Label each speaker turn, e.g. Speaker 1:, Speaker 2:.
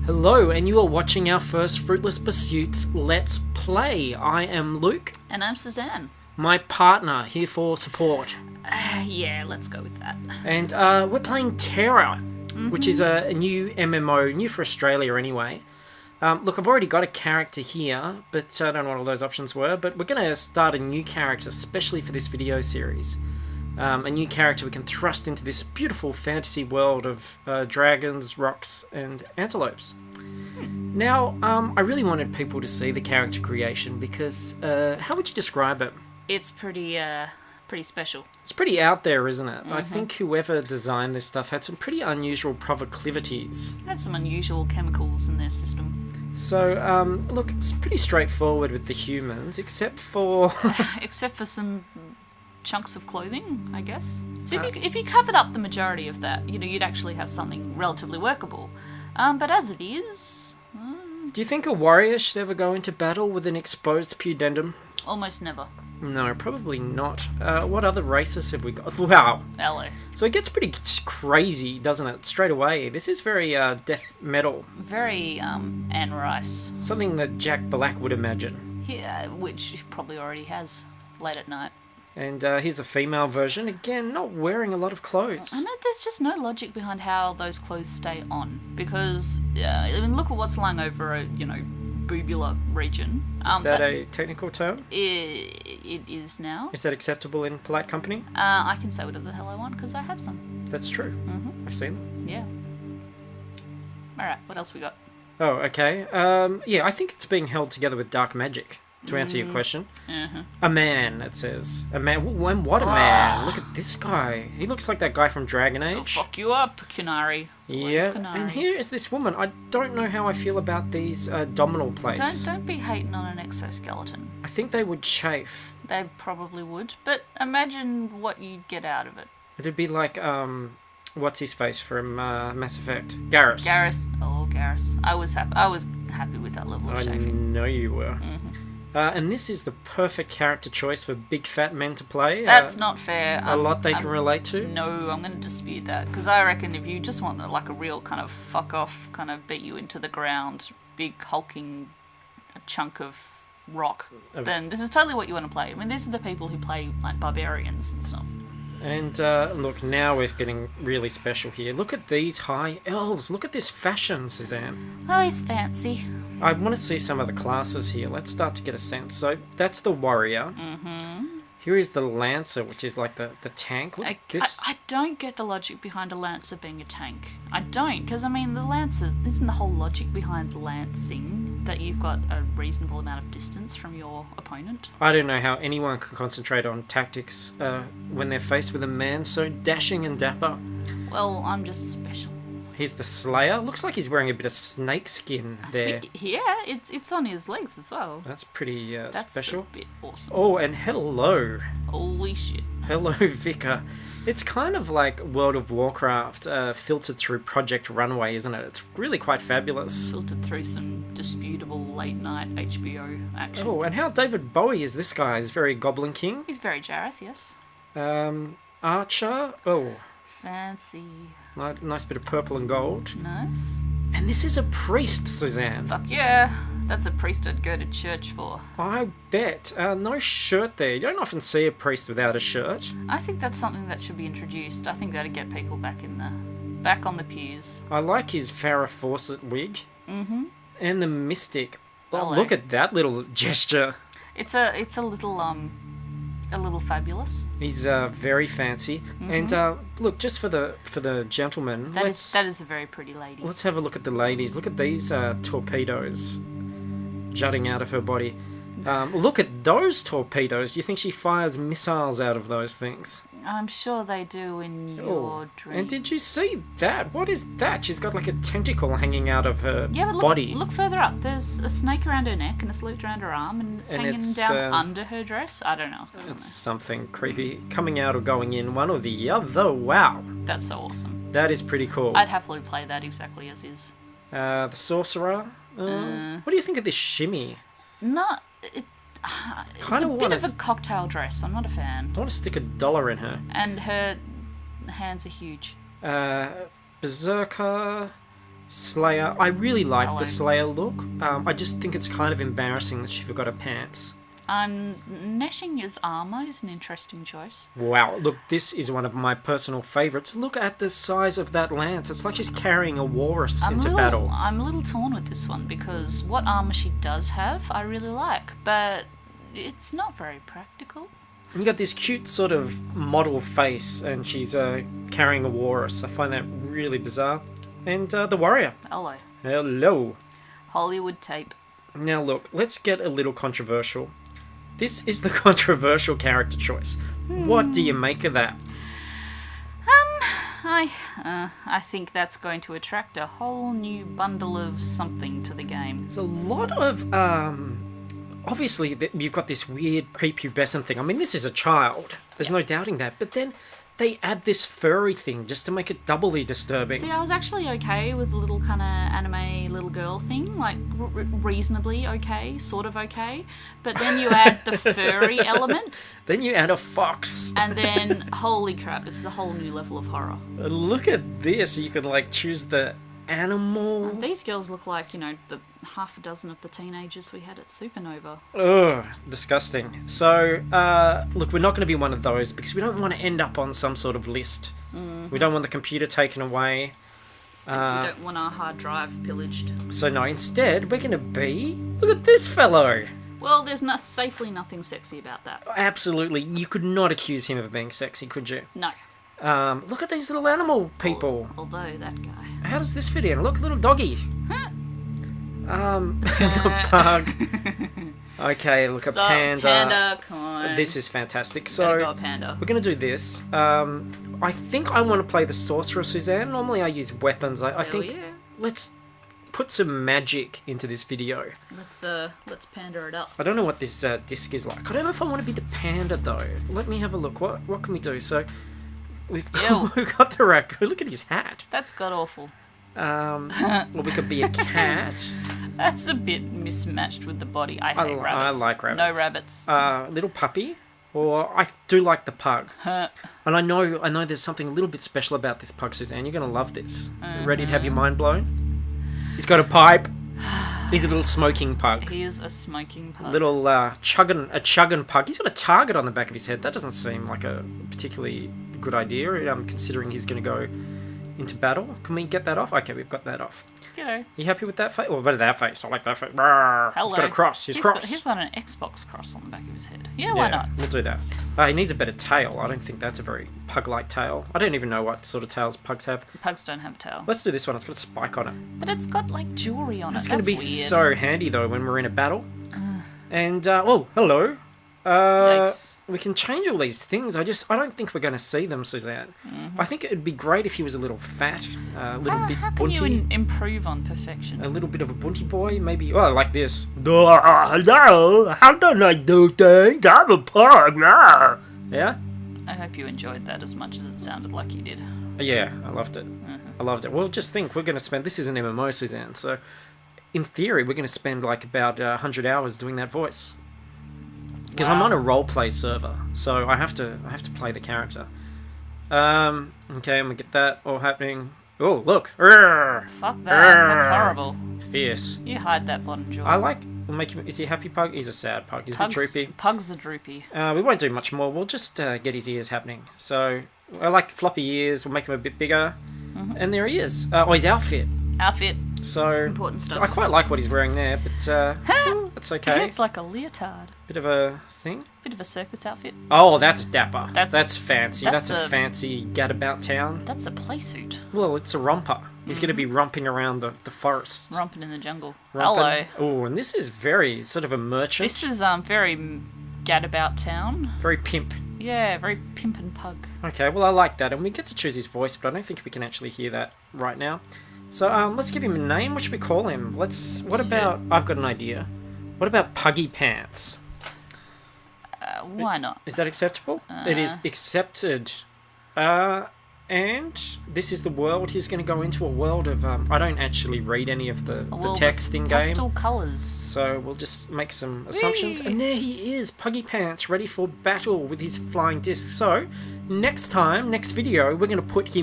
Speaker 1: Hello, and you are watching our first Fruitless Pursuits Let's Play. I am Luke.
Speaker 2: And I'm Suzanne.
Speaker 1: My partner, here for support.
Speaker 2: Yeah, let's go with that.
Speaker 1: And we're playing Tera, which is a new MMO, new for Australia anyway. Look, I've already got a character here, but I don't know what all those options were, but we're going to start a new character, especially for this video series. A new character we can thrust into this beautiful fantasy world of dragons, rocks, and antelopes. Now, I really wanted people to see the character creation because, how would you describe it?
Speaker 2: It's pretty special.
Speaker 1: It's pretty out there, isn't it? I think whoever designed this stuff had some pretty unusual proclivities.
Speaker 2: Had some unusual chemicals in their system.
Speaker 1: So, look, it's pretty straightforward with the humans, except for...
Speaker 2: Except for some chunks of clothing, I guess. So if you covered up the majority of that, you'd actually have something relatively workable. But as it is...
Speaker 1: Do you think a warrior should ever go into battle with an exposed pudendum?
Speaker 2: Almost never.
Speaker 1: No, probably not. What other races have we got? Wow.
Speaker 2: Hello.
Speaker 1: So it gets pretty crazy, doesn't it? Straight away. This is very death metal.
Speaker 2: Very Anne Rice.
Speaker 1: Something that Jack Black would imagine.
Speaker 2: Yeah, which he probably already has late at night.
Speaker 1: And here's a female version. Again, not wearing a lot of clothes.
Speaker 2: I know there's just no logic behind how those clothes stay on. Because, I mean, look at what's lying over a, boobular region.
Speaker 1: Is that a technical term?
Speaker 2: It is now.
Speaker 1: Is that acceptable in polite company?
Speaker 2: I can say whatever the hell I want because I have some.
Speaker 1: That's true. I've seen them.
Speaker 2: Yeah. Alright, what else we got?
Speaker 1: Oh, okay. Yeah, I think it's being held together with dark magic. To answer your question. A man, it says. A man. What a man. Look at this guy. He looks like that guy from Dragon Age.
Speaker 2: I'll fuck you up, Kunari.
Speaker 1: Yeah, and here is this woman. I don't know how I feel about these abdominal plates.
Speaker 2: Don't be hating on an exoskeleton.
Speaker 1: I think they would chafe.
Speaker 2: They probably would, but imagine what you'd get out of it.
Speaker 1: It'd be like, what's his face from Mass Effect? Garrus.
Speaker 2: Garrus. I was happy with that level of chafing.
Speaker 1: I know you were. And this is the perfect character choice for big fat men to play.
Speaker 2: That's not fair.
Speaker 1: A lot they can relate to.
Speaker 2: No, I'm going to dispute that. Because I reckon if you just want like a real kind of fuck off, kind of beat you into the ground, big hulking chunk of rock, then this is totally what you want to play. I mean, these are the people who play like barbarians and stuff.
Speaker 1: And look, now we're getting really special here. Look at these high elves. Look at this fashion, Suzanne.
Speaker 2: Oh, he's fancy.
Speaker 1: I want to see some of the classes here. Let's start to get a sense. So that's the warrior. Here is the lancer, which is like the tank. Look at this.
Speaker 2: I don't get the logic behind a lancer being a tank. I don't, because I mean, the lancer, isn't the whole logic behind lancing that you've got a reasonable amount of distance from your opponent?
Speaker 1: I don't know how anyone can concentrate on tactics when they're faced with a man so dashing and dapper.
Speaker 2: Well, I'm just special.
Speaker 1: He's the slayer. Looks like he's wearing a bit of snake skin there.
Speaker 2: Yeah, it's on his legs as well.
Speaker 1: That's pretty
Speaker 2: That's
Speaker 1: special.
Speaker 2: a bit awesome.
Speaker 1: Oh, and hello.
Speaker 2: Holy shit.
Speaker 1: Hello, Vicar. It's kind of like World of Warcraft filtered through Project Runway, isn't it? It's really quite fabulous.
Speaker 2: Filtered through some disputable late-night HBO action.
Speaker 1: Oh, and how David Bowie is this guy? He's very Goblin King.
Speaker 2: He's very Jareth, yes.
Speaker 1: Archer. Oh.
Speaker 2: Fancy.
Speaker 1: Nice bit of purple and gold.
Speaker 2: Nice.
Speaker 1: And this is a priest, Suzanne.
Speaker 2: Fuck yeah. That's a priest I'd go to church for.
Speaker 1: I bet. No shirt there. You don't often see a priest without a shirt.
Speaker 2: I think that's something that should be introduced. I think that'd get people back on the pews.
Speaker 1: I like his Farrah Fawcett wig. And the mystic. Oh,
Speaker 2: Hello.
Speaker 1: look at that little gesture.
Speaker 2: It's a little fabulous.
Speaker 1: He's very fancy. And look, just for the gentleman,
Speaker 2: That is a very pretty lady.
Speaker 1: let's have a look at the ladies. Look at these torpedoes jutting out of her body. Look at those torpedoes. Do you think she fires missiles out of those things?
Speaker 2: I'm sure they do in your dreams.
Speaker 1: And did you see that? What is that? She's got like a tentacle hanging out of her body.
Speaker 2: Look further up. There's a snake around her neck and a sleuth around her arm, and it's hanging down under her dress. I don't know what's going on there.
Speaker 1: It's something creepy. Coming out or going in, one or the other. Wow.
Speaker 2: That's so awesome.
Speaker 1: That is pretty cool.
Speaker 2: I'd happily play that exactly as is.
Speaker 1: The sorcerer. What do you think of this shimmy?
Speaker 2: It's a bit of a cocktail dress. I'm not a fan.
Speaker 1: I want to stick $1 in her.
Speaker 2: And her hands are huge.
Speaker 1: Berserker. Slayer. I really like
Speaker 2: Hello.
Speaker 1: the Slayer look. I just think it's kind of embarrassing that she forgot her pants.
Speaker 2: Netting his armour is an interesting choice.
Speaker 1: Wow, look, this is one of my personal favourites. Look at the size of that lance. It's like she's carrying a walrus into battle.
Speaker 2: I'm a little torn with this one because what armour she does have, I really like, but it's not very practical.
Speaker 1: You got this cute sort of model face, and she's carrying a walrus. I find that really bizarre. And the warrior.
Speaker 2: Hello.
Speaker 1: Hello.
Speaker 2: Hollywood tape.
Speaker 1: Now look, let's get a little controversial. This is the controversial character choice. What do you make of that?
Speaker 2: I think that's going to attract a whole new bundle of something to the game.
Speaker 1: There's a lot of, obviously you've got this weird prepubescent thing. I mean, this is a child. There's no doubting that. But then they add this furry thing just to make it doubly disturbing.
Speaker 2: See, I was actually okay with the little kind of anime little girl thing, like reasonably okay, sort of okay. But then you add the furry element.
Speaker 1: Then you add a fox.
Speaker 2: And then, holy crap, it's a whole new level of horror.
Speaker 1: Look at this. You can, like, choose the animal.
Speaker 2: These girls look like, the half a dozen of the teenagers we had at Supernova.
Speaker 1: Ugh, disgusting. So, look, we're not going to be one of those because we don't want to end up on some sort of list. Mm-hmm. We don't want the computer taken away.
Speaker 2: We don't want our hard drive pillaged.
Speaker 1: So no, instead, we're going to be... Look at this fellow!
Speaker 2: Well, there's safely nothing sexy about that.
Speaker 1: Absolutely. You could not accuse him of being sexy, could you?
Speaker 2: No.
Speaker 1: Look at these little animal people.
Speaker 2: Although, that guy.
Speaker 1: How does this fit in? Look, little doggy.
Speaker 2: Huh.
Speaker 1: The pug. Okay, look, a panda.
Speaker 2: Panda, come on.
Speaker 1: This is fantastic.
Speaker 2: Gotta
Speaker 1: So,
Speaker 2: go, panda.
Speaker 1: we're going to do this. I think I want to play the sorcerer, Suzanne. Normally I use weapons. I think
Speaker 2: yeah.
Speaker 1: let's put some magic into this video.
Speaker 2: Let's panda it up.
Speaker 1: I don't know what this disc is like. I don't know if I want to be the panda, though. Let me have a look. What can we do? So, we've got the raccoon. Look at his hat.
Speaker 2: That's god awful.
Speaker 1: Well, we could be a cat.
Speaker 2: That's a bit mismatched with the body. I hate rabbits.
Speaker 1: I like rabbits.
Speaker 2: No rabbits.
Speaker 1: Little puppy. Or I do like the pug. And I know there's something a little bit special about this pug, Suzanne. You're going to love this. Ready to have your mind blown? He's got a pipe. He's a little smoking pug.
Speaker 2: He is a smoking pug.
Speaker 1: Little chugging pug. He's got a target on the back of his head. That doesn't seem like a particularly good idea. Considering he's going to go into battle. Can we get that off? Okay, we've got that off.
Speaker 2: G'day.
Speaker 1: You happy with that face? Or better that face. I like that face. Hello. He's got a cross. He's
Speaker 2: got an Xbox cross on the back of his head. Yeah, why not?
Speaker 1: We'll do that. He needs a better tail. I don't think that's a very pug-like tail. I don't even know what sort of tails pugs have.
Speaker 2: Pugs don't have a tail.
Speaker 1: Let's do this one. It's got a spike on it.
Speaker 2: But it's got, like, jewellery on it.
Speaker 1: It's going to be
Speaker 2: weird.
Speaker 1: so handy, though, when we're in a battle. And, oh, hello. We can change all these things. I don't think we're going to see them, Suzanne. Mm-hmm. I think it would be great if he was a little fat, a little bit
Speaker 2: how
Speaker 1: bunty.
Speaker 2: Can you improve on perfection?
Speaker 1: A little bit of a bunty boy, maybe. Oh, like this. Hello, how don't I do things? I'm a pug. Yeah?
Speaker 2: I hope you enjoyed that as much as it sounded like you did.
Speaker 1: Yeah, I loved it. I loved it. Well, just think, we're going to spend... This is an MMO, Suzanne, so in theory, we're going to spend like about 100 hours doing that voice. Because I'm on a roleplay server, so I have to play the character. Okay, I'm gonna get that all happening. Oh, look!
Speaker 2: Fuck that! That's horrible.
Speaker 1: Fierce.
Speaker 2: You hide that bottom jaw.
Speaker 1: I like. We'll make him. Is he a happy pug? He's a sad pug. He's a bit droopy.
Speaker 2: Pugs are droopy.
Speaker 1: We won't do much more. We'll just get his ears happening. So I like floppy ears. We'll make him a bit bigger. And there he is. Oh, his outfit.
Speaker 2: Outfit.
Speaker 1: So
Speaker 2: important stuff.
Speaker 1: I quite like what he's wearing there, but that's okay.
Speaker 2: It's like a leotard.
Speaker 1: Bit of a thing.
Speaker 2: Bit of a circus outfit.
Speaker 1: Oh, that's dapper. That's fancy.
Speaker 2: That's
Speaker 1: a fancy gadabout town.
Speaker 2: That's a play suit.
Speaker 1: Well, it's a romper. He's going to be romping around the forest.
Speaker 2: Romping in the jungle.
Speaker 1: Romping.
Speaker 2: Hello.
Speaker 1: Oh, and this is very sort of a merchant.
Speaker 2: This is very gadabout town.
Speaker 1: Very pimp.
Speaker 2: Yeah, very pimp and pug.
Speaker 1: Okay, well, I like that. And we get to choose his voice, but I don't think we can actually hear that right now. So let's give him a name. What should we call him? What about... I've got an idea. What about Puggypants?
Speaker 2: Why not?
Speaker 1: Is that acceptable? It is accepted. And this is the world. He's going to go into a world of... I don't actually read any of the text in-game.
Speaker 2: Pastel colours.
Speaker 1: So we'll just make some assumptions. And there he is, Puggypants, ready for battle with his flying disc. So, next video, we're going to put him